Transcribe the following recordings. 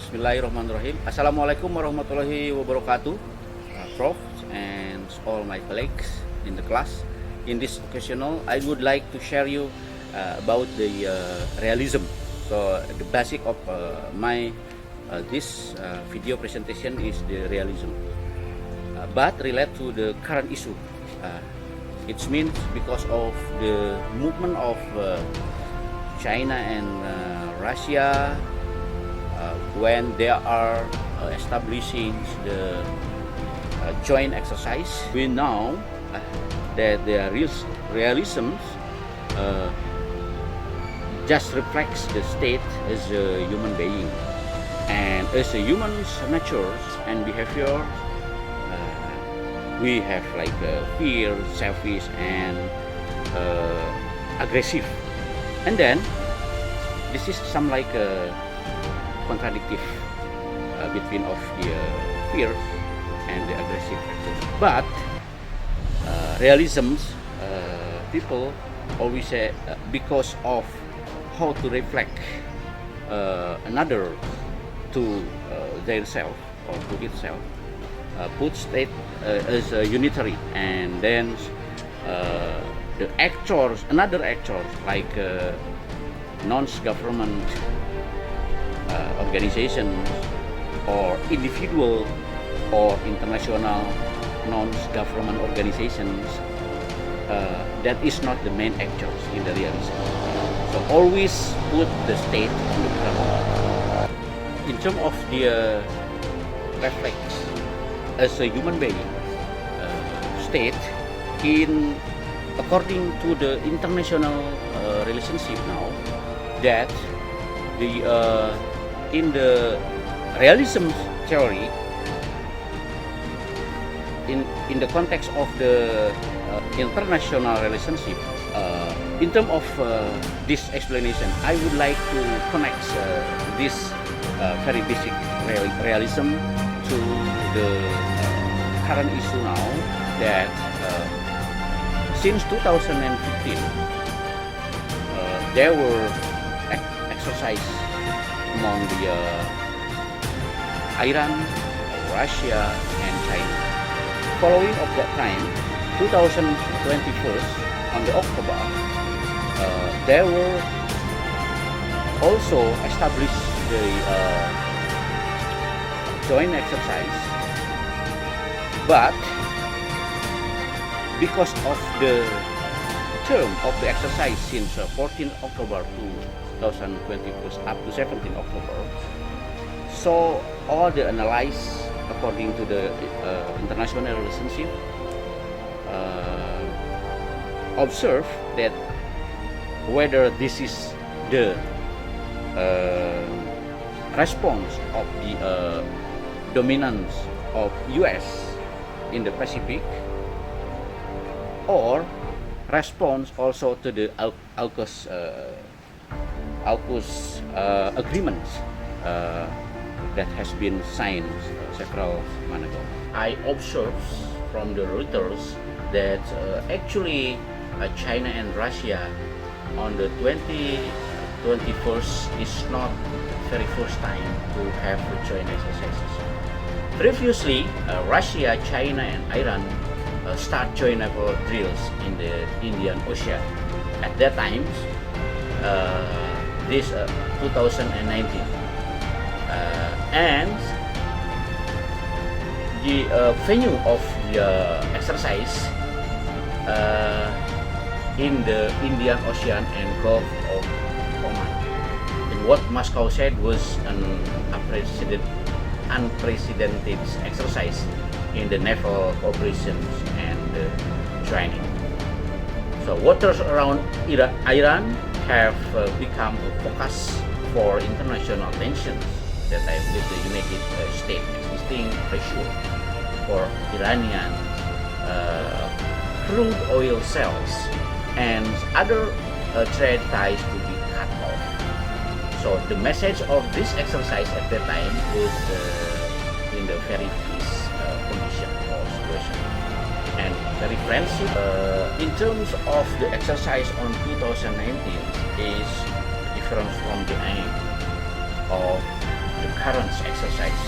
Bismillahirrahmanirrahim. Assalamualaikum warahmatullahi wabarakatuh, Prof and all my colleagues in the class. In this occasional, I would like to share you about the realism. So the basic of my this video presentation is the realism, but relate to the current issue. It means because of the movement of China and Russia. When they are establishing the joint exercise, we know that the realism just reflects the state as a human being, and as a human's nature and behavior, we have like fear, selfish, and aggressive, and then this is some like contradictive between of the fear and the aggressive factors. But realisms, people always say because of how to reflect another to their self or to itself, put state as a unitary, and then the actors, another actors like non-government organizations or individual or international non-government organizations, that is not the main actors in the realism. So always put the state in the front. In terms of the reflex as a human being, state in according to the international relationship now, that the in the realism theory, in the context of the international relationship, in terms of this explanation, I would like to connect this very basic realism to the current issue now, that since 2015 there were exercise among the Iran, Russia, and China. Following of that time, 2021, on the October, there were also established the joint exercise, but because of the term of the exercise since 14 October to 2021 up to 17 October, so all the analysis according to the international relationship observe that whether this is the response of the dominance of US in the Pacific, or response also to the AUKUS agreements that has been signed several months ago. I observed from the Reuters that actually China and Russia on the 2021st is not the very first time to have joint exercises. Previously, Russia, China, and Iran start joint naval drills in the Indian Ocean. At that time, this 2019, and the venue of the exercise in the Indian Ocean and Gulf of Oman. And what Moscow said was an unprecedented exercise in the naval operations and training. So waters around Iran have become a focus for international tensions, that I believe the United States existing pressure for Iranian crude oil sales and other trade ties to be cut off. So the message of this exercise at that time was in the very peace condition or situation, and very friendship. In terms of the exercise on 2019 is different from the aim of the current exercise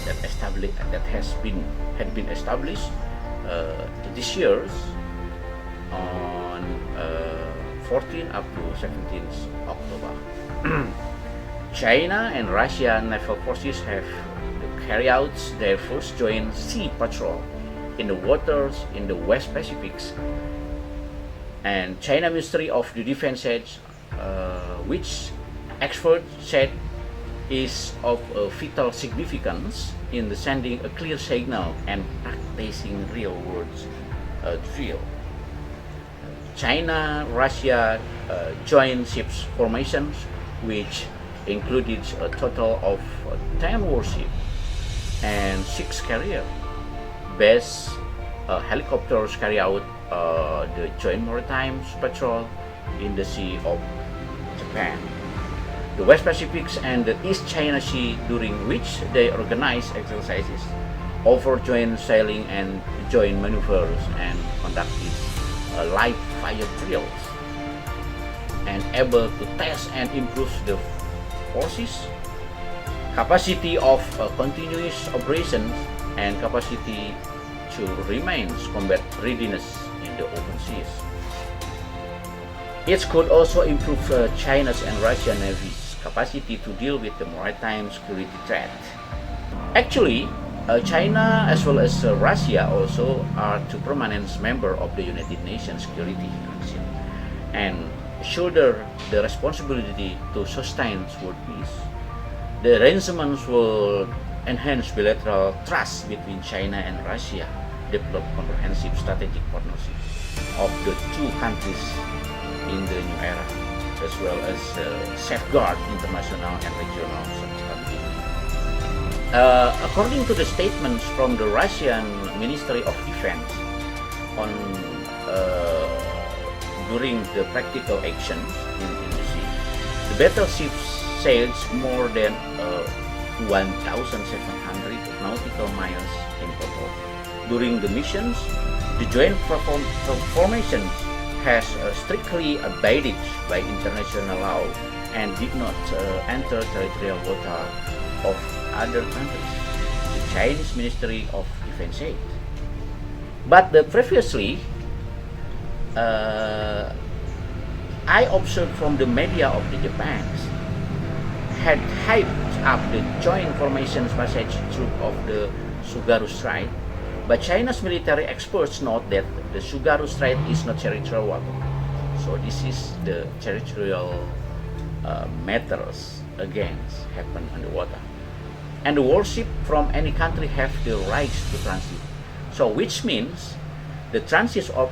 that had been established this year on 14 up to 17th October. China and Russia naval forces have carried out their first joint sea patrol in the waters in the West Pacific, and China Ministry of the Defense said, which experts said is of vital significance in sending a clear signal and practicing real-world drill. China-Russia joint ships formations, which included a total of 10 warships and 6 carrier-based helicopters carry out the joint maritime patrol in the Sea of Japan, the West Pacific and the East China Sea, during which they organize exercises over joint sailing and joint maneuvers and conducted live fire drills, and able to test and improve the forces capacity of continuous operations and capacity to remain combat readiness in the open seas. It could also improve China's and Russian navy's capacity to deal with the maritime security threat. Actually, China as well as Russia also are two permanent members of the United Nations Security Council and shoulder the responsibility to sustain world peace. The arrangements will enhance bilateral trust between China and Russia, develop comprehensive strategic partnership of the two countries in the new era, as well as safeguard international and regional stability. According to the statements from the Russian Ministry of Defense on during the practical actions in the sea, the battleship sails more than 1,700 nautical miles in total. During the missions, the joint formations has strictly abided by international law and did not enter territorial water of other countries, the Chinese Ministry of Defense said. But previously, I observed from the media of the Japan had hyped up the joint formations passage through of the Tsugaru Strait, but China's military experts note that the Tsugaru Strait is not territorial water. So this is the territorial matters against happen underwater. And the warship from any country have the rights to transit. So which means the transit of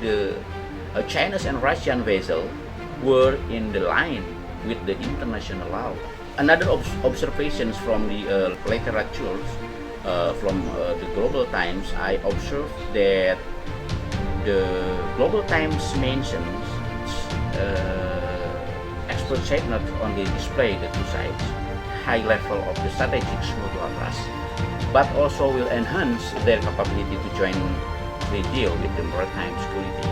the Chinese and Russian vessel were in the line with the international law. Another observations from the literatures from the Global Times, I observed that the Global Times mentions experts said not only display the two sides, high level of the strategic mutual trust, but also will enhance their capability to jointly deal with the maritime security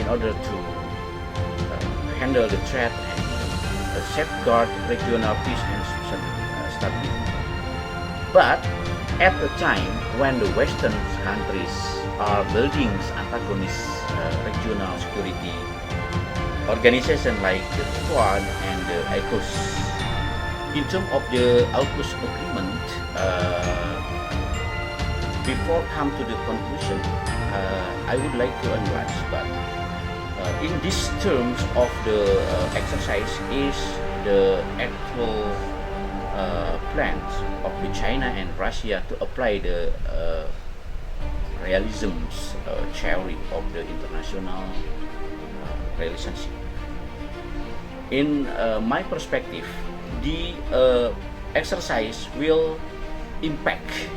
in order to handle the threat and safeguard regional peace and stability. But at the time when the Western countries are building antagonist regional security organizations like the Quad and the AUKUS, in terms of the AUKUS agreement, before come to the conclusion, I would like to analyze, but in these terms of the exercise is the actual plans of the China and Russia to apply the realism's theory of the international relationship. In my perspective, the exercise will impact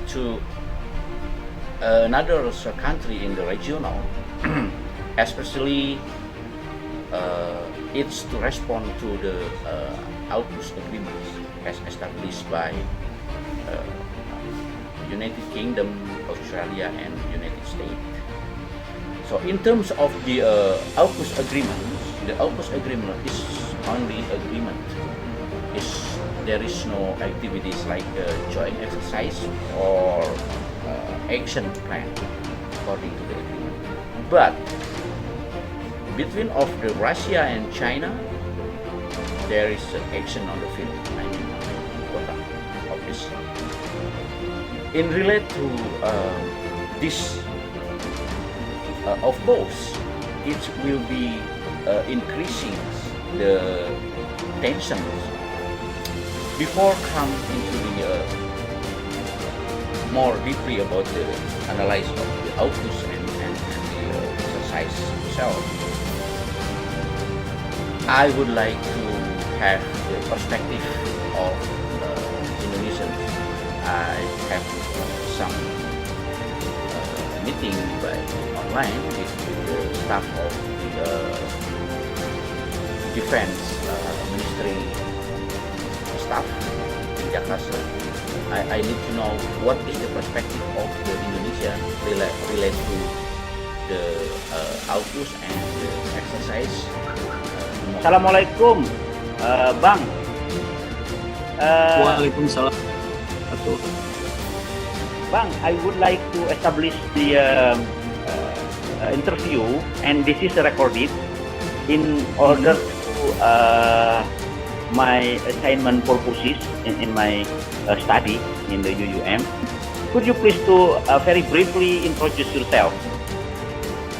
to another country in the regional, especially it's to respond to the AUKUS agreements as established by United Kingdom, Australia, and United States. So in terms of the AUKUS agreement, the AUKUS agreement is only agreement. Is there is no activities like joint exercise or action plan according to the agreement. But between of the Russia and China, there is action on the field. I mean, quota of this. In relate to this, of course, it will be increasing the tensions before come into the more deeply about the analysis of the outputs and the exercise itself. I would like to have the perspective of Indonesians. I have some meeting by online with the staff of the defense ministry staff in Jakarta. I need to know what is the perspective of the Indonesia relate to the outputs and the exercise. Assalamualaikum, Bang. Waalaikumsalam. Bang, I would like to establish the interview, and this is recorded in order to my assignment purposes in my study in the UUM. Could you please to very briefly introduce yourself?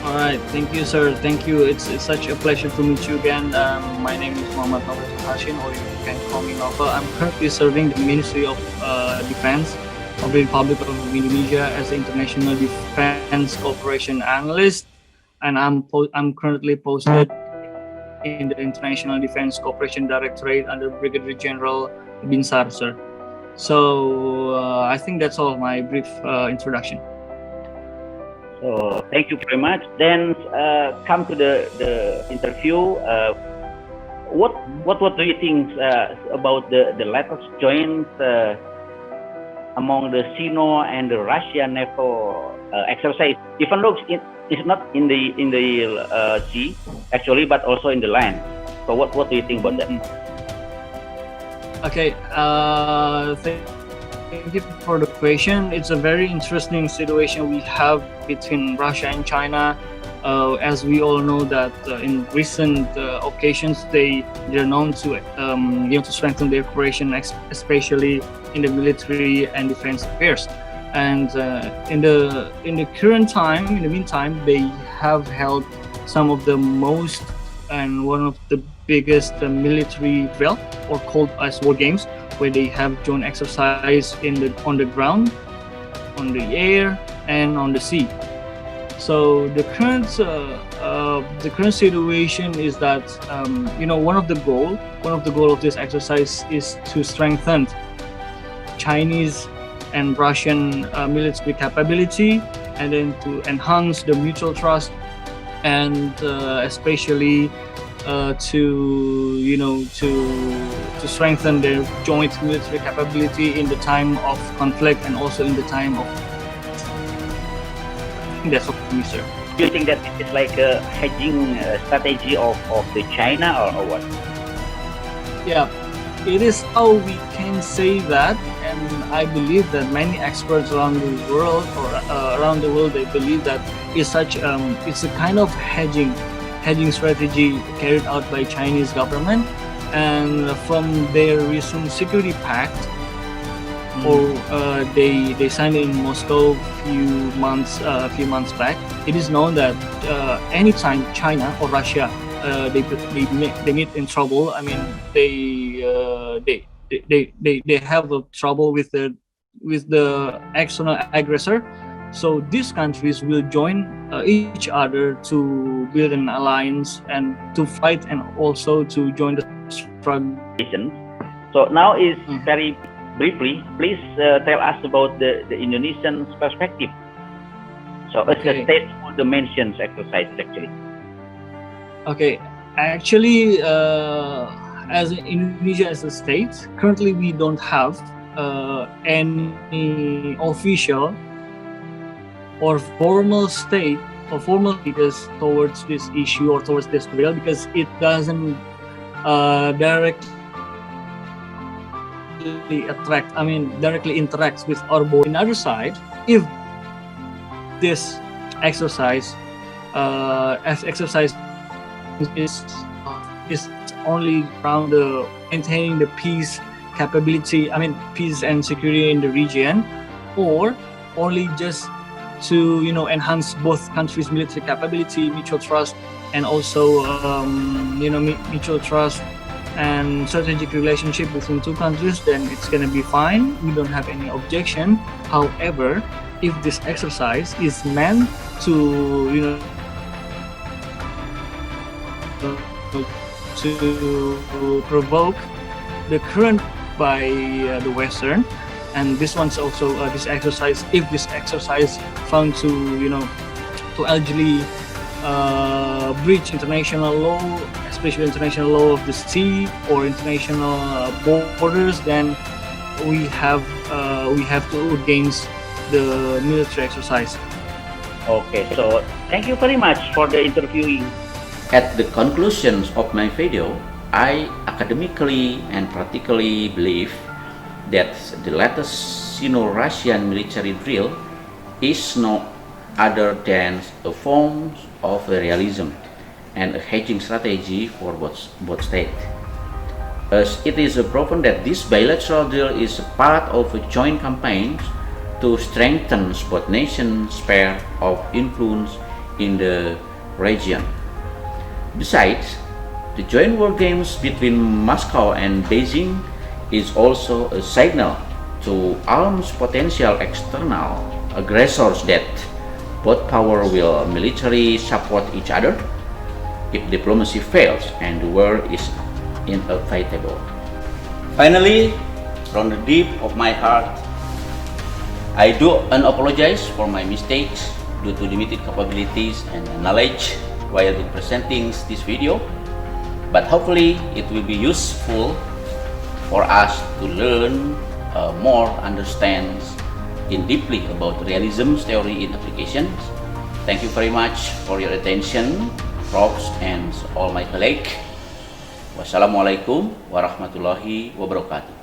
All right, thank you, sir. Thank you. It's such a pleasure to meet you again. My name is Muhammad Hashin, or you can call me Nova. I'm currently serving the Ministry of Defense of the Republic of Indonesia as an International Defense Cooperation Analyst, and I'm currently posted in the International Defense Cooperation Directorate under Brigadier General Binsar, sir. So I think that's all my brief introduction. So thank you very much. Then come to the interview. What do you think about the latest joint among the Sino and the Russian naval exercise? Even though it's not in the sea actually, but also in the land. So what do you think about that? Okay, thank you for the question. It's a very interesting situation we have between Russia and China. As we all know that in recent occasions they're known to to strengthen their cooperation, especially in the military and defense affairs. And in the current time, in the meantime, they have held some of the most and one of the biggest military drill, or called as war games, where they have joint exercise on the ground, on the air, and on the sea. So the current situation is that one of the goal of this exercise is to strengthen Chinese and Russian military capability, and then to enhance the mutual trust, and especially to strengthen their joint military capability in the time of conflict and also in the time of. That's all for me, sir. Do you think that it is like a hedging strategy of the China or what? Yeah, it is how we can say that, and I believe that many experts around the world they believe that it's a kind of hedging strategy carried out by Chinese government, and from their recent security pact, or they signed in Moscow a few months back. It is known that anytime China or Russia they meet in trouble. I mean, they have a trouble with the external aggressor. So these countries will join each other to build an alliance and to fight, and also to join the struggle. So now is very briefly, please tell us about the Indonesian perspective. So it's a stateful dimensions exercise actually. Okay, actually, as Indonesia as a state, currently we don't have any official or formal state or formal status towards this issue or towards this drill, because it doesn't directly directly interacts with our body. On the other side, if this exercise, as exercise is only around the maintaining the peace capability, peace and security in the region, or only just to enhance both countries' military capability, mutual trust, and also mutual trust and strategic relationship between two countries, then it's gonna be fine. We don't have any objection. However, if this exercise is meant to to provoke the current by the Western, and this one's also this exercise. If this exercise found to to allegedly breach international law, especially international law of the sea or international borders, then we have to against the military exercise. Okay, so thank you very much for the interviewing. At the conclusions of my video, I academically and practically believe that the latest Sino-Russian military drill is no other than a form of realism and a hedging strategy for both states. As it is proven that this bilateral drill is a part of a joint campaign to strengthen both nations' sphere of influence in the region. Besides, the joint war games between Moscow and Beijing is also a signal to arms potential external aggressors that both powers will militarily support each other if diplomacy fails and the war is inevitable. Finally, from the deep of my heart, I do apologize for my mistakes due to limited capabilities and knowledge while presenting this video, but hopefully it will be useful for us to learn more, understand in deeply about realism theory in applications. Thank you very much for your attention, profs and all my colleagues. Wassalamualaikum warahmatullahi wabarakatuh.